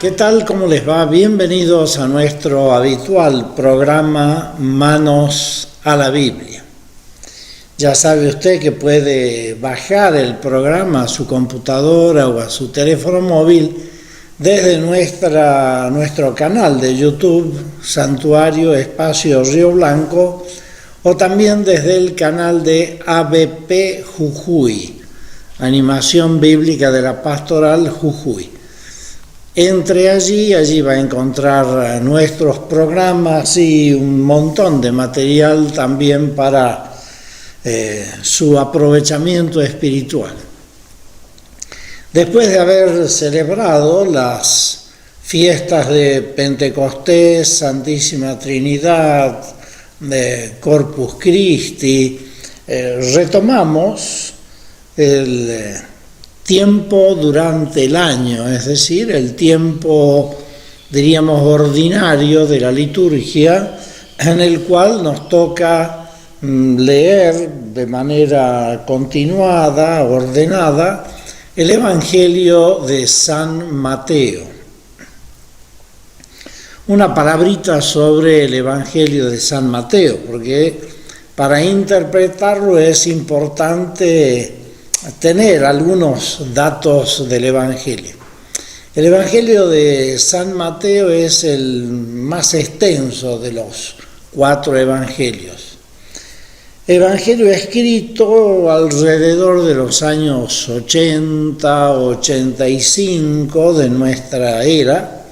¿Qué tal? ¿Cómo les va? Bienvenidos a nuestro habitual programa Manos a la Biblia. Ya sabe usted que puede bajar el programa a su computadora o a su teléfono móvil desde nuestro canal de YouTube, Santuario Espacio Río Blanco, o también desde el canal de ABP Jujuy, Animación Bíblica de la Pastoral Jujuy. Entre allí va a encontrar nuestros programas y un montón de material también para su aprovechamiento espiritual. Después de haber celebrado las fiestas de Pentecostés, Santísima Trinidad, de Corpus Christi, retomamos el tiempo durante el año, es decir, el tiempo, diríamos, ordinario de la liturgia, en el cual nos toca leer de manera continuada, ordenada, el Evangelio de San Mateo. Una palabrita sobre el Evangelio de San Mateo, porque para interpretarlo es importante tener algunos datos del Evangelio. El Evangelio de San Mateo es el más extenso de los 4 evangelios. Evangelio escrito alrededor de los años 80, 85 de nuestra era.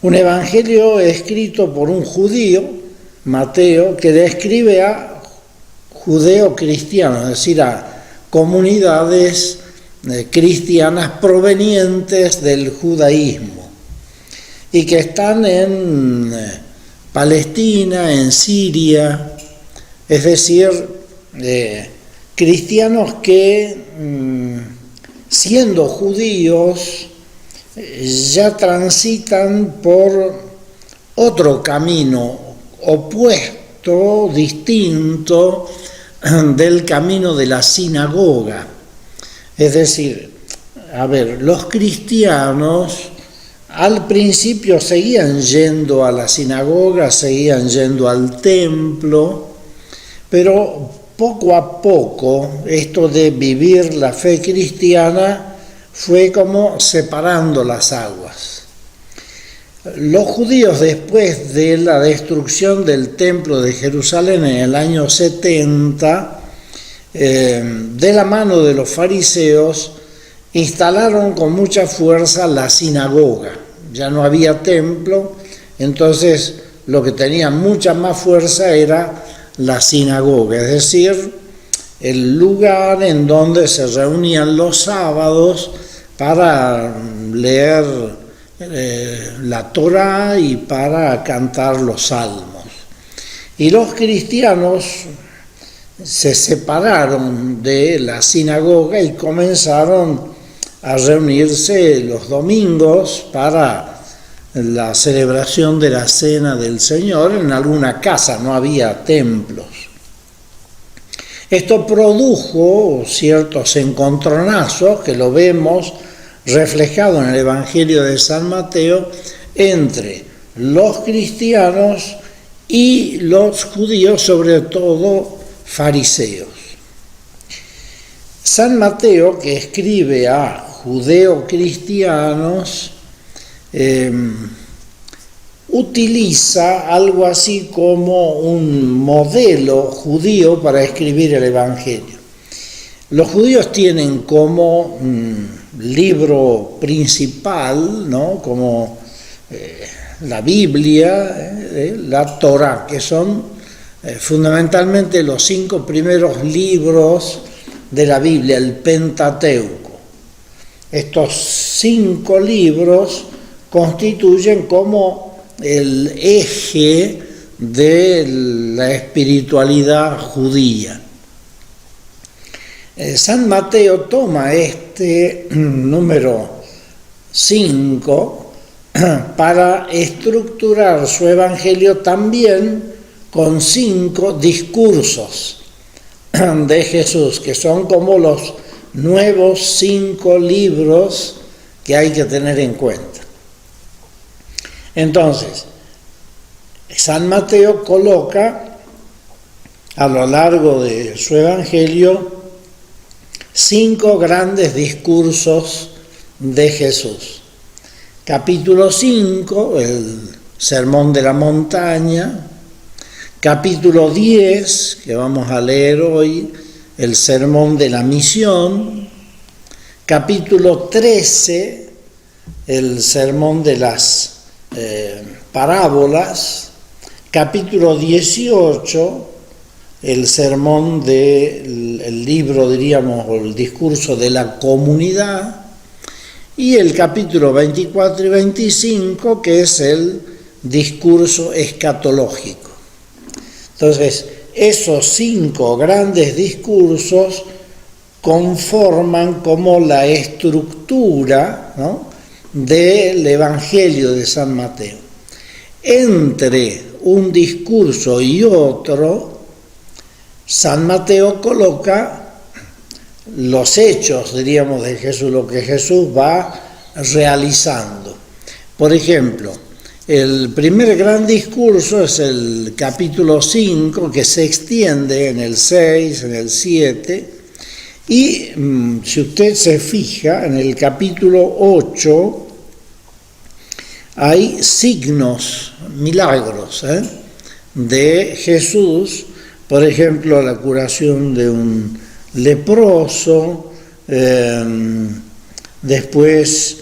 Un evangelio escrito por un judío, Mateo, que describe a judeo-cristianos, es decir, a comunidades cristianas provenientes del judaísmo y que están en Palestina, en Siria, es decir, cristianos que siendo judíos ya transitan por otro camino opuesto, distinto del camino de la sinagoga. Es decir, los cristianos al principio seguían yendo a la sinagoga, seguían yendo al templo, pero poco a poco esto de vivir la fe cristiana fue como separando las aguas. Los judíos, después de la destrucción del templo de Jerusalén en el año 70, de la mano de los fariseos, instalaron con mucha fuerza la sinagoga. Ya no había templo, entonces lo que tenía mucha más fuerza era la sinagoga, es decir, el lugar en donde se reunían los sábados para leer la Torá y para cantar los salmos. Y los cristianos se separaron de la sinagoga y comenzaron a reunirse los domingos para la celebración de la Cena del Señor en alguna casa, no había templos. Esto produjo ciertos encontronazos que lo vemos reflejado en el Evangelio de San Mateo entre los cristianos y los judíos, sobre todo fariseos. San Mateo, que escribe a judeo-cristianos, utiliza algo así como un modelo judío para escribir el Evangelio. Los judíos tienen como libro principal, ¿no?, como la Biblia, la Torá, que son fundamentalmente los 5 primeros libros de la Biblia, el Pentateuco. Estos 5 libros constituyen como el eje de la espiritualidad judía. San Mateo toma este número 5 para estructurar su evangelio también con 5 discursos de Jesús, que son como los nuevos 5 libros que hay que tener en cuenta. Entonces, San Mateo coloca a lo largo de su evangelio 5 grandes discursos de Jesús. Capítulo 5, el Sermón de la Montaña. Capítulo 10, que vamos a leer hoy, el Sermón de la Misión. Capítulo 13, el Sermón de las Parábolas. Capítulo 18, el sermón del libro, diríamos, o el discurso de la comunidad. Y el capítulo 24 y 25, que es el discurso escatológico. Entonces, esos 5 grandes discursos conforman como la estructura, ¿no?, del Evangelio de San Mateo. Entre un discurso y otro, San Mateo coloca los hechos, diríamos, de Jesús, lo que Jesús va realizando. Por ejemplo, el primer gran discurso es el capítulo 5, que se extiende en el 6, en el 7, y si usted se fija, en el capítulo 8 hay signos, milagros, de Jesús. Por ejemplo, la curación de un leproso, después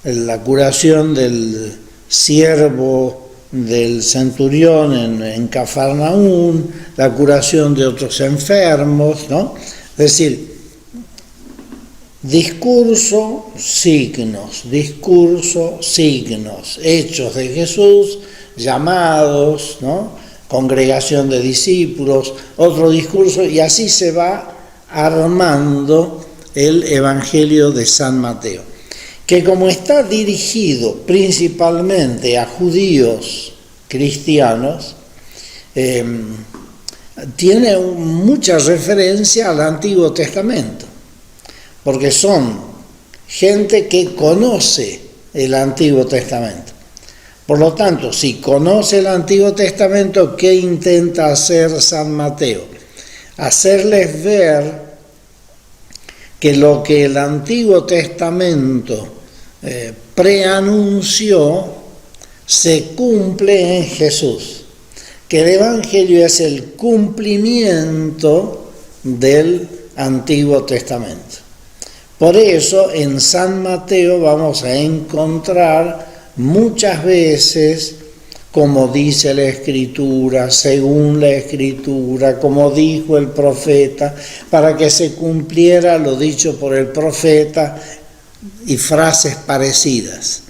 la curación del siervo del centurión en Cafarnaún, la curación de otros enfermos, ¿no? Es decir, discurso, signos, hechos de Jesús, llamados, ¿no?, congregación de discípulos, otro discurso, y así se va armando el Evangelio de San Mateo, que como está dirigido principalmente a judíos cristianos, tiene mucha referencia al Antiguo Testamento, porque son gente que conoce el Antiguo Testamento. Por lo tanto, si conoce el Antiguo Testamento, ¿qué intenta hacer San Mateo? Hacerles ver que lo que el Antiguo Testamento preanunció se cumple en Jesús, que el Evangelio es el cumplimiento del Antiguo Testamento. Por eso en San Mateo vamos a encontrar muchas veces, como dice la Escritura, según la Escritura, como dijo el profeta, para que se cumpliera lo dicho por el profeta, y frases parecidas.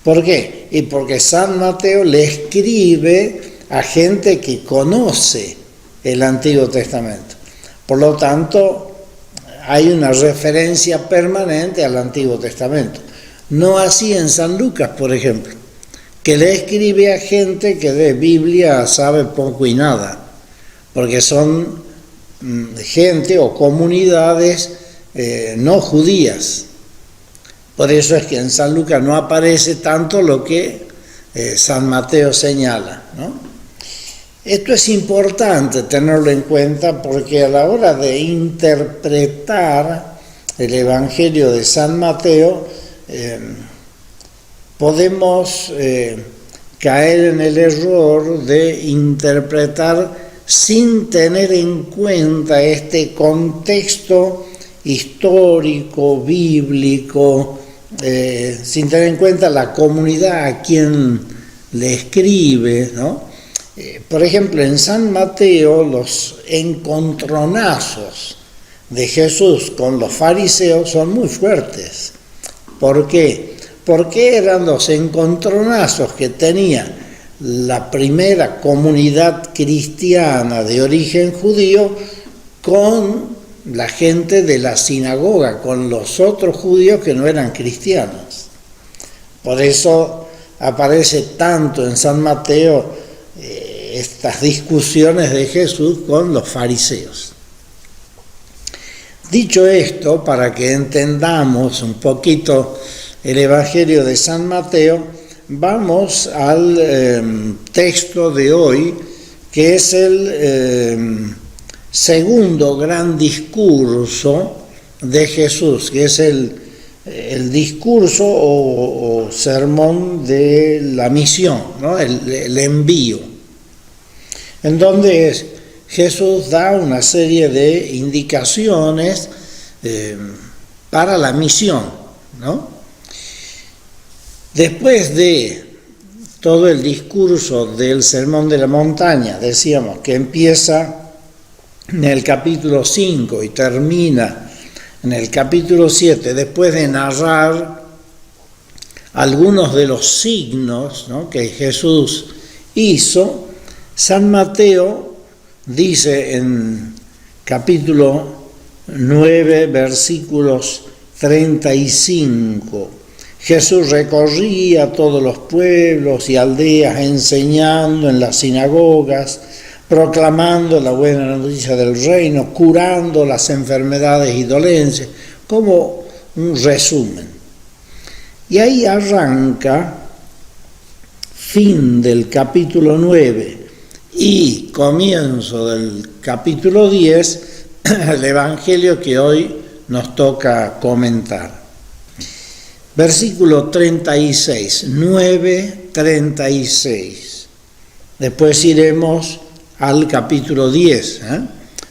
¿Por qué? Y porque San Mateo le escribe a gente que conoce el Antiguo Testamento. Por lo tanto, hay una referencia permanente al Antiguo Testamento. No así en San Lucas, por ejemplo, que le escribe a gente que de Biblia sabe poco y nada, porque son gente o comunidades no judías. Por eso es que en San Lucas no aparece tanto lo que San Mateo señala, ¿no? Esto es importante tenerlo en cuenta, porque a la hora de interpretar el Evangelio de San Mateo, podemos caer en el error de interpretar sin tener en cuenta este contexto histórico, bíblico, sin tener en cuenta la comunidad a quien le escribe, ¿no? Por ejemplo, en San Mateo los encontronazos de Jesús con los fariseos son muy fuertes. ¿Por qué? Porque eran los encontronazos que tenía la primera comunidad cristiana de origen judío con la gente de la sinagoga, con los otros judíos que no eran cristianos. Por eso aparece tanto en San Mateo estas discusiones de Jesús con los fariseos. Dicho esto, para que entendamos un poquito el Evangelio de San Mateo, vamos al texto de hoy, que es el segundo gran discurso de Jesús, que es el discurso o sermón de la misión, ¿no? el envío, en donde Jesús da una serie de indicaciones para la misión, ¿no? Después de todo el discurso del Sermón de la Montaña, decíamos que empieza en el capítulo 5 y termina en el capítulo 7, después de narrar algunos de los signos, ¿no?, que Jesús hizo, San Mateo dice en capítulo 9, versículos 35, Jesús recorría todos los pueblos y aldeas enseñando en las sinagogas, proclamando la buena noticia del reino, curando las enfermedades y dolencias, como un resumen. Y ahí arranca, fin del capítulo 9 y comienzo del capítulo 10, el Evangelio que hoy nos toca comentar. Versículo 36, 9:36. Después iremos al capítulo 10.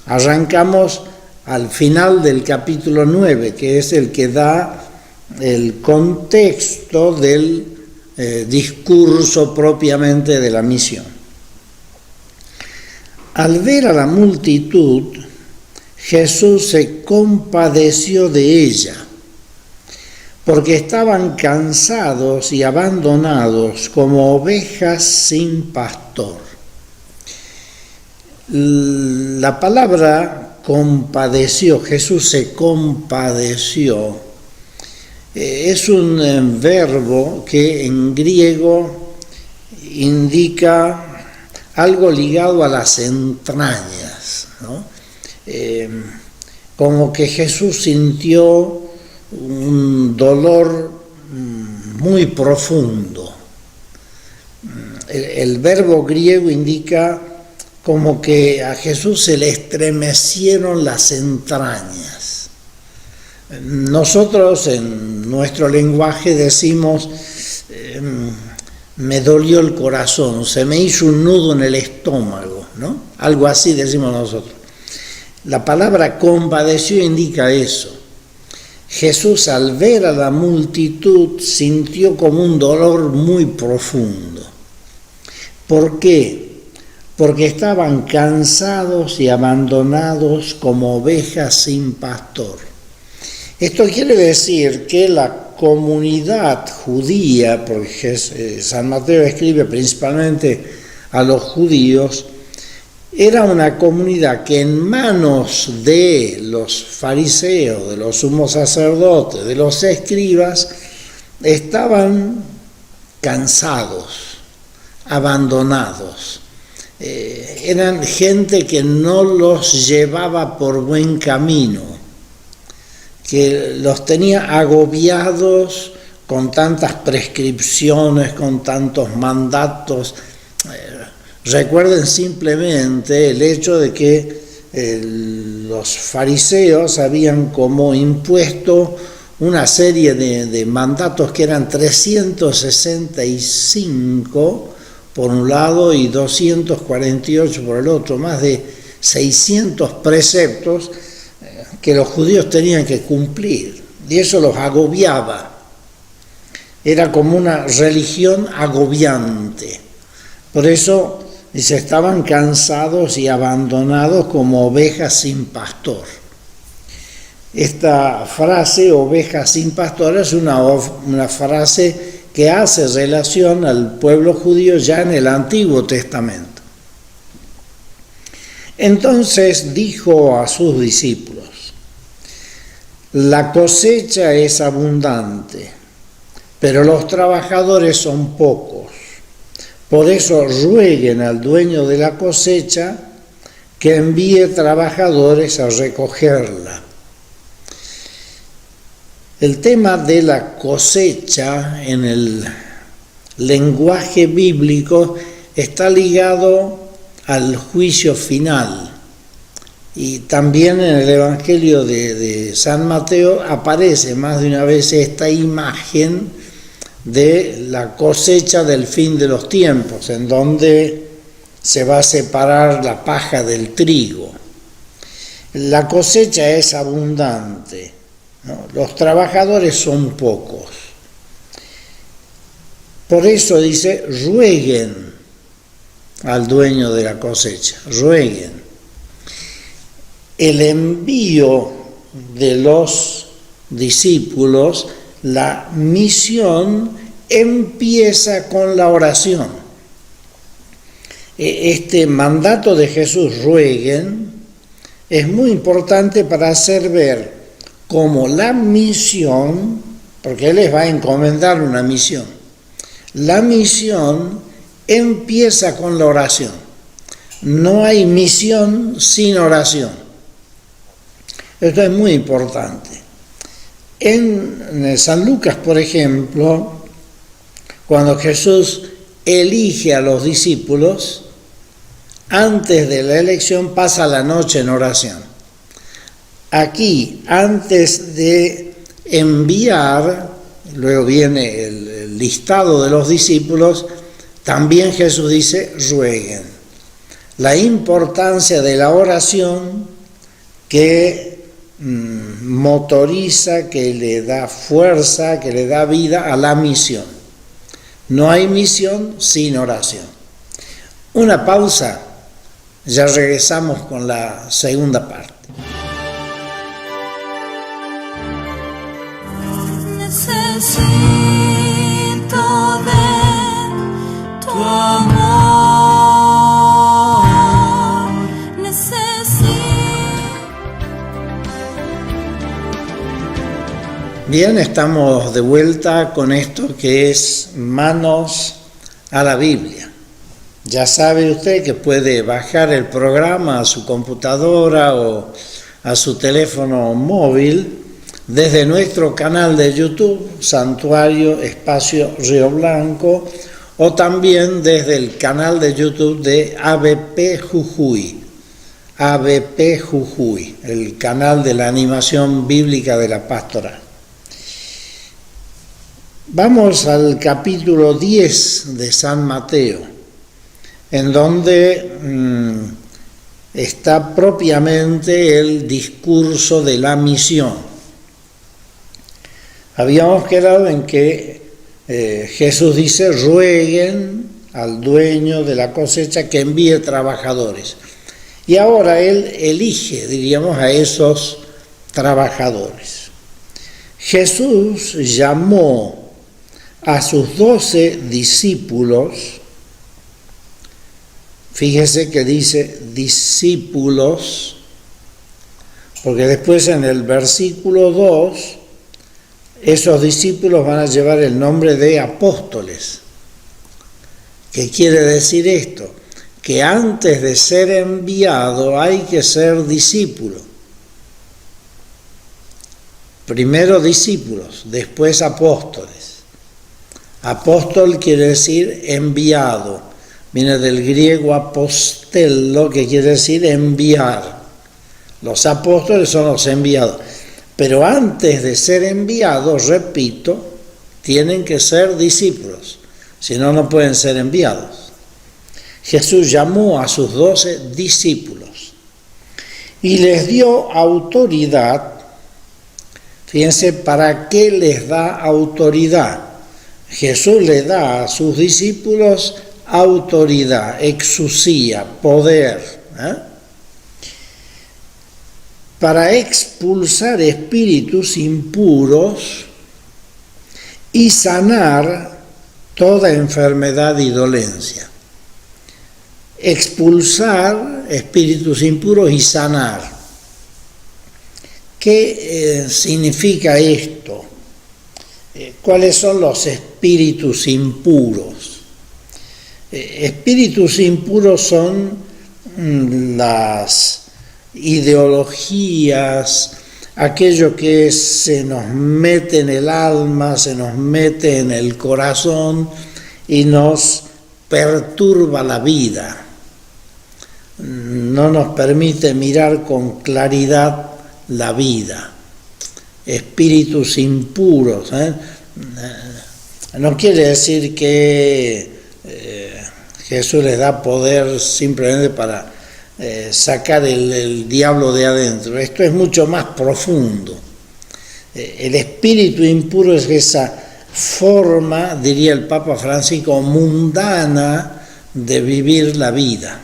Arrancamos al final del capítulo 9, que es el que da el contexto del discurso propiamente de la misión. Al ver a la multitud, Jesús se compadeció de ella, porque estaban cansados y abandonados como ovejas sin pastor. La palabra compadeció, Jesús se compadeció, es un verbo que en griego indica algo ligado a las entrañas, ¿no? Como que Jesús sintió un dolor muy profundo. El verbo griego indica como que a Jesús se le estremecieron las entrañas. Nosotros en nuestro lenguaje decimos, me dolió el corazón, se me hizo un nudo en el estómago, ¿no? Algo así decimos nosotros. La palabra compadeció indica eso. Jesús, al ver a la multitud, sintió como un dolor muy profundo. ¿Por qué? Porque estaban cansados y abandonados como ovejas sin pastor. Esto quiere decir que la comunidad judía, porque San Mateo escribe principalmente a los judíos, era una comunidad que en manos de los fariseos, de los sumos sacerdotes, de los escribas, estaban cansados, abandonados. Eran gente que no los llevaba por buen camino, que los tenía agobiados con tantas prescripciones, con tantos mandatos. Recuerden simplemente el hecho de que los fariseos habían como impuesto una serie de mandatos que eran 365 por un lado y 248 por el otro, más de 600 preceptos que los judíos tenían que cumplir, y eso los agobiaba. Era como una religión agobiante. Por eso estaban cansados y abandonados como ovejas sin pastor. Esta frase, ovejas sin pastor, es una frase que hace relación al pueblo judío ya en el Antiguo Testamento. Entonces dijo a sus discípulos: la cosecha es abundante, pero los trabajadores son pocos. Por eso rueguen al dueño de la cosecha que envíe trabajadores a recogerla. El tema de la cosecha en el lenguaje bíblico está ligado al juicio final. Y también en el Evangelio de San Mateo aparece más de una vez esta imagen de la cosecha del fin de los tiempos, en donde se va a separar la paja del trigo. La cosecha es abundante, ¿no? Los trabajadores son pocos. Por eso dice, rueguen al dueño de la cosecha, rueguen. El envío de los discípulos, la misión empieza con la oración. Este mandato de Jesús, rueguen, es muy importante para hacer ver cómo la misión, porque Él les va a encomendar una misión, la misión empieza con la oración. No hay misión sin oración. Esto es muy importante. En San Lucas, por ejemplo, cuando Jesús elige a los discípulos, antes de la elección pasa la noche en oración. Aquí, antes de enviar, luego viene el listado de los discípulos, también Jesús dice, rueguen. La importancia de la oración que motoriza, que le da fuerza, que le da vida a la misión. No hay misión sin oración. Una pausa, ya regresamos con la segunda parte. Necesito de tu amor, Bien, estamos de vuelta con esto que es Manos a la Biblia. Ya sabe usted que puede bajar el programa a su computadora o a su teléfono móvil desde nuestro canal de YouTube, Santuario Espacio Río Blanco, o también desde el canal de YouTube de ABP Jujuy, el canal de la animación bíblica de la pastoral. Vamos al capítulo 10 de San Mateo, en donde está propiamente el discurso de la misión. Habíamos quedado en que Jesús dice, rueguen al dueño de la cosecha que envíe trabajadores. Y ahora Él elige, diríamos, a esos trabajadores. Jesús llamó a sus 12 discípulos. Fíjese que dice discípulos, porque después en el versículo 2, esos discípulos van a llevar el nombre de apóstoles. ¿Qué quiere decir esto? Que antes de ser enviado hay que ser discípulo. Primero discípulos, después apóstoles. Apóstol quiere decir enviado. Viene del griego apostello, que quiere decir enviar. Los apóstoles son los enviados. Pero antes de ser enviados, repito, tienen que ser discípulos. Si no, no pueden ser enviados. Jesús llamó a sus 12 discípulos y les dio autoridad. Fíjense, ¿para qué les da autoridad? Jesús le da a sus discípulos autoridad, exusía, poder, para expulsar espíritus impuros y sanar toda enfermedad y dolencia. Expulsar espíritus impuros y sanar. ¿Qué significa esto? ¿Cuáles son los espíritus impuros? Espíritus impuros son las ideologías, aquello que se nos mete en el alma, se nos mete en el corazón y nos perturba la vida. No nos permite mirar con claridad la vida. Espíritus impuros. No quiere decir que Jesús les da poder simplemente para sacar el diablo de adentro. Esto es mucho más profundo. El espíritu impuro es esa forma, diría el Papa Francisco, mundana de vivir la vida.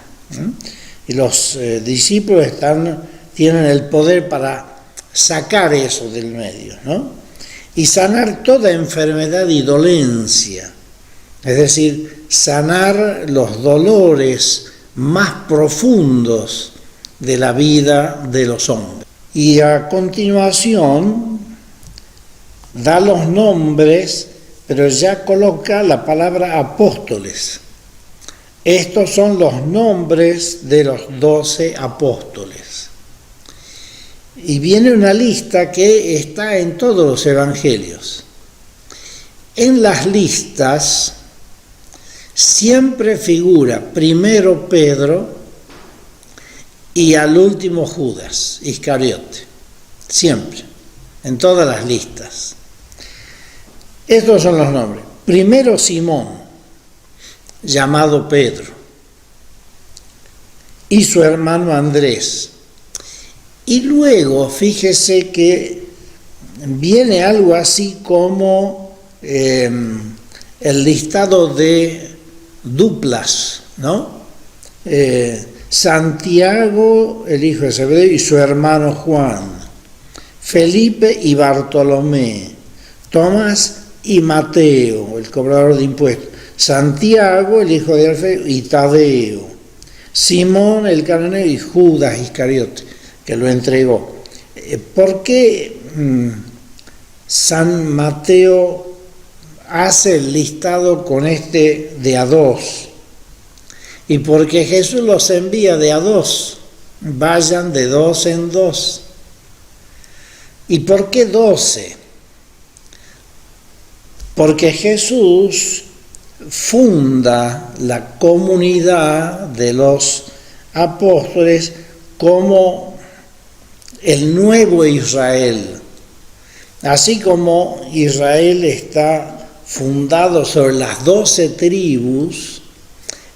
Y los discípulos tienen el poder para sacar eso del medio, ¿no? Y sanar toda enfermedad y dolencia, es decir, sanar los dolores más profundos de la vida de los hombres. Y a continuación da los nombres, pero ya coloca la palabra apóstoles. Estos son los nombres de los 12 apóstoles. Y viene una lista que está en todos los evangelios. En las listas siempre figura primero Pedro y al último Judas Iscariote. Siempre, en todas las listas. Estos son los nombres. Primero Simón, llamado Pedro, y su hermano Andrés. Y luego, fíjese que viene algo así como el listado de duplas, ¿no? Santiago, el hijo de Zebedeo, y su hermano Juan, Felipe y Bartolomé, Tomás y Mateo, el cobrador de impuestos, Santiago, el hijo de Alfeo, y Tadeo, Simón el cananeo y Judas Iscariote, que lo entregó. ¿Por qué San Mateo hace el listado con este de a dos? Y porque Jesús los envía de a dos, vayan de dos en dos. ¿Y por qué 12? Porque Jesús funda la comunidad de los apóstoles como el nuevo Israel. Así como Israel está fundado sobre las 12 tribus,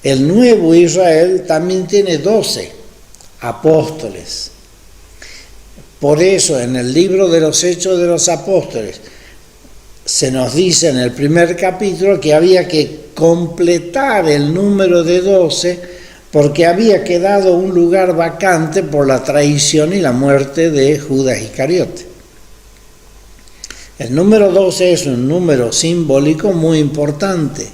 el nuevo Israel también tiene 12 apóstoles. Por eso en el libro de los Hechos de los Apóstoles se nos dice en el primer capítulo que había que completar el número de 12 porque había quedado un lugar vacante por la traición y la muerte de Judas Iscariote. El número 12 es un número simbólico muy importante,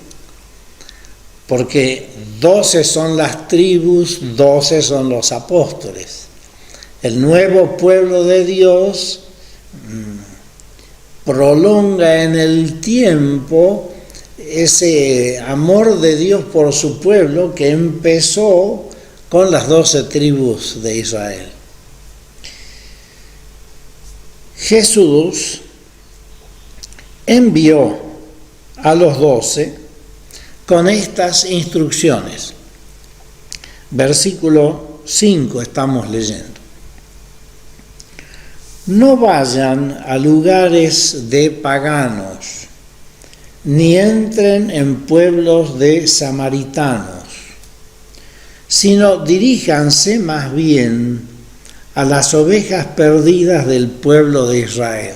porque 12 son las tribus, 12 son los apóstoles. El nuevo pueblo de Dios prolonga en el tiempo ese amor de Dios por su pueblo que empezó con las 12 tribus de Israel. Jesús envió a los 12 con estas instrucciones. Versículo 5 estamos leyendo. No vayan a lugares de paganos, ni entren en pueblos de samaritanos, sino diríjanse más bien a las ovejas perdidas del pueblo de Israel.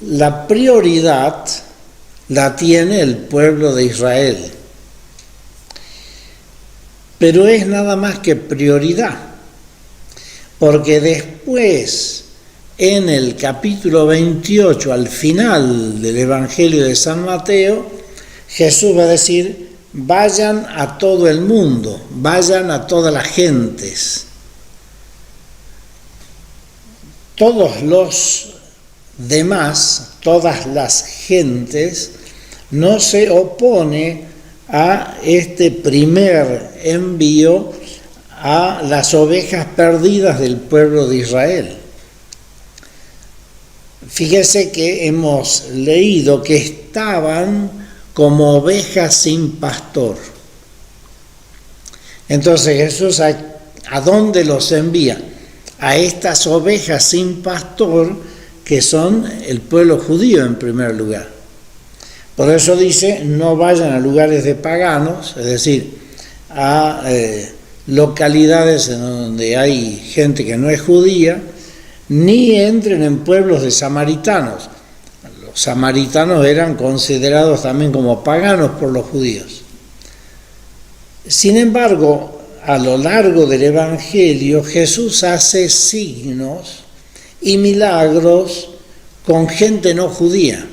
La prioridad la tiene el pueblo de Israel, pero es nada más que prioridad, porque después, en el capítulo 28, al final del Evangelio de San Mateo, Jesús va a decir, vayan a todo el mundo, vayan a todas las gentes. Todos los demás, todas las gentes, no se opone a este primer envío a las ovejas perdidas del pueblo de Israel. Fíjese que hemos leído que estaban como ovejas sin pastor. Entonces Jesús, ¿a dónde los envía? A estas ovejas sin pastor, que son el pueblo judío en primer lugar. Por eso dice, no vayan a lugares de paganos, es decir, a localidades en donde hay gente que no es judía, ni entren en pueblos de samaritanos. Los samaritanos eran considerados también como paganos por los judíos. Sin embargo, a lo largo del Evangelio, Jesús hace signos y milagros con gente no judía.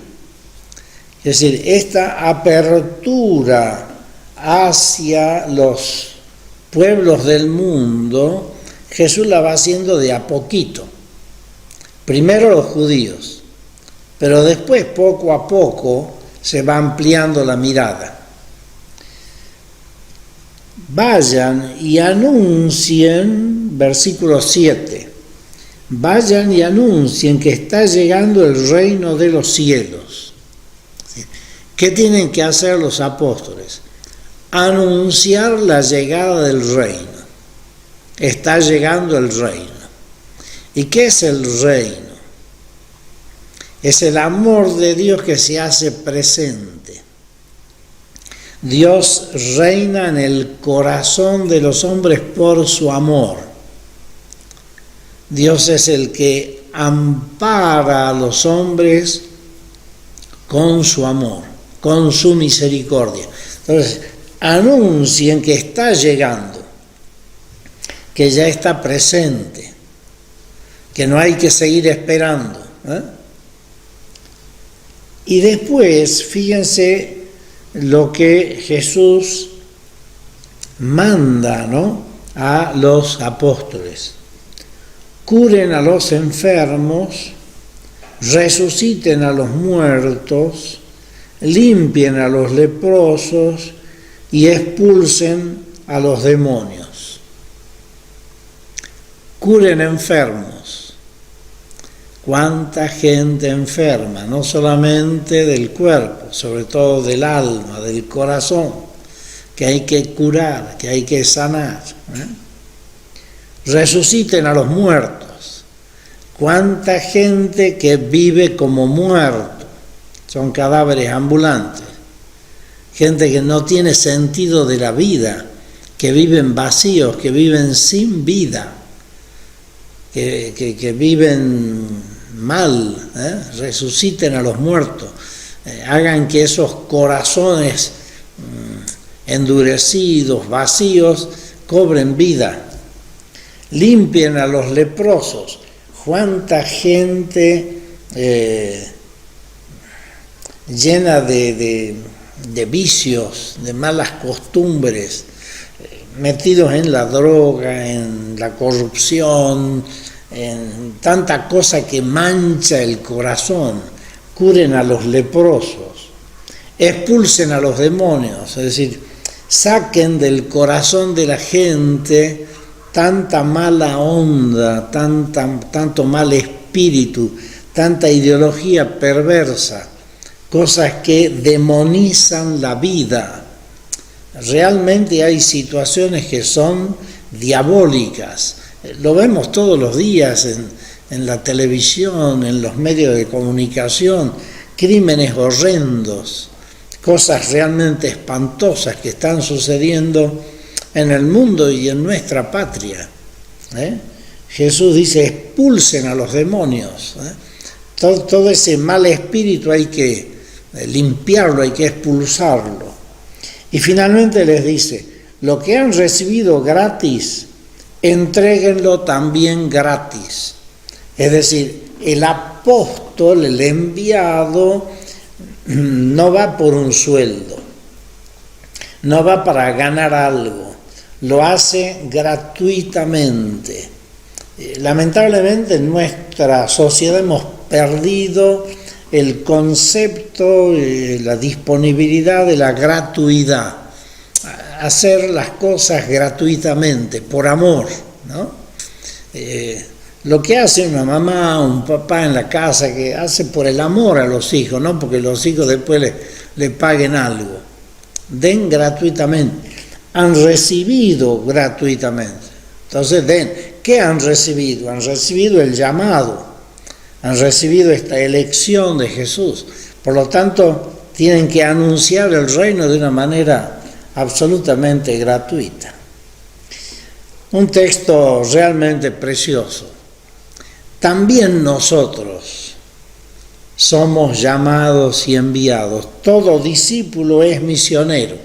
Es decir, esta apertura hacia los pueblos del mundo, Jesús la va haciendo de a poquito. Primero los judíos, pero después poco a poco se va ampliando la mirada. Vayan y anuncien, versículo 7, vayan y anuncien que está llegando el reino de los cielos. ¿Qué tienen que hacer los apóstoles? Anunciar la llegada del reino. Está llegando el reino. ¿Y qué es el reino? Es el amor de Dios que se hace presente. Dios reina en el corazón de los hombres por su amor. Dios es el que ampara a los hombres con su amor, con su misericordia. Entonces, anuncien que está llegando, que ya está presente, que no hay que seguir esperando. Y después, fíjense lo que Jesús manda, ¿no?, a los apóstoles. Curen a los enfermos, resuciten a los muertos, limpien a los leprosos y expulsen a los demonios. Curen enfermos. ¿Cuánta gente enferma? No solamente del cuerpo, sobre todo del alma, del corazón, que hay que curar, que hay que sanar. Resuciten a los muertos. ¿Cuánta gente que vive como muerto? Son cadáveres ambulantes. Gente que no tiene sentido de la vida, que viven vacíos, que viven sin vida, que viven mal. Resuciten a los muertos. Hagan que esos corazones endurecidos, vacíos, cobren vida. Limpien a los leprosos. ¿Cuánta gente llena de vicios, de malas costumbres, metidos en la droga, en la corrupción, en tanta cosa que mancha el corazón? Curen a los leprosos, expulsen a los demonios, es decir, saquen del corazón de la gente tanta mala onda, tanto mal espíritu, tanta ideología perversa, cosas que demonizan la vida. Realmente hay situaciones que son diabólicas. Lo vemos todos los días en la televisión, en los medios de comunicación, crímenes horrendos, cosas realmente espantosas que están sucediendo en el mundo y en nuestra patria. Jesús dice, expulsen a los demonios. Todo ese mal espíritu hay que limpiarlo, hay que expulsarlo. Y finalmente les dice, lo que han recibido gratis, entréguenlo también gratis. Es decir, el apóstol, el enviado, no va por un sueldo, no va para ganar algo, lo hace gratuitamente. Lamentablemente en nuestra sociedad hemos perdido el concepto, la disponibilidad de la gratuidad. Hacer las cosas gratuitamente, por amor, ¿no? lo que hace una mamá, un papá en la casa, que hace por el amor a los hijos, no porque los hijos después le paguen algo. Den gratuitamente. Han recibido gratuitamente. Entonces den. ¿Qué han recibido? Han recibido el llamado. Han recibido esta elección de Jesús. Por lo tanto, tienen que anunciar el reino de una manera absolutamente gratuita. Un texto realmente precioso. También nosotros somos llamados y enviados. Todo discípulo es misionero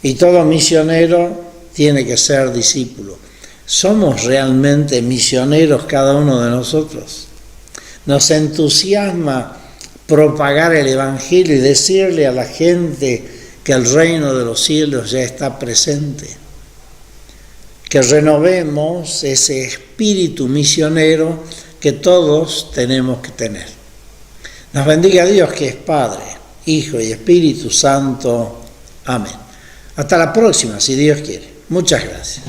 y todo misionero tiene que ser discípulo. ¿Somos realmente misioneros cada uno de nosotros? Nos entusiasma propagar el Evangelio y decirle a la gente que el reino de los cielos ya está presente. Que renovemos ese espíritu misionero que todos tenemos que tener. Nos bendiga Dios, que es Padre, Hijo y Espíritu Santo. Amén. Hasta la próxima, si Dios quiere. Muchas gracias.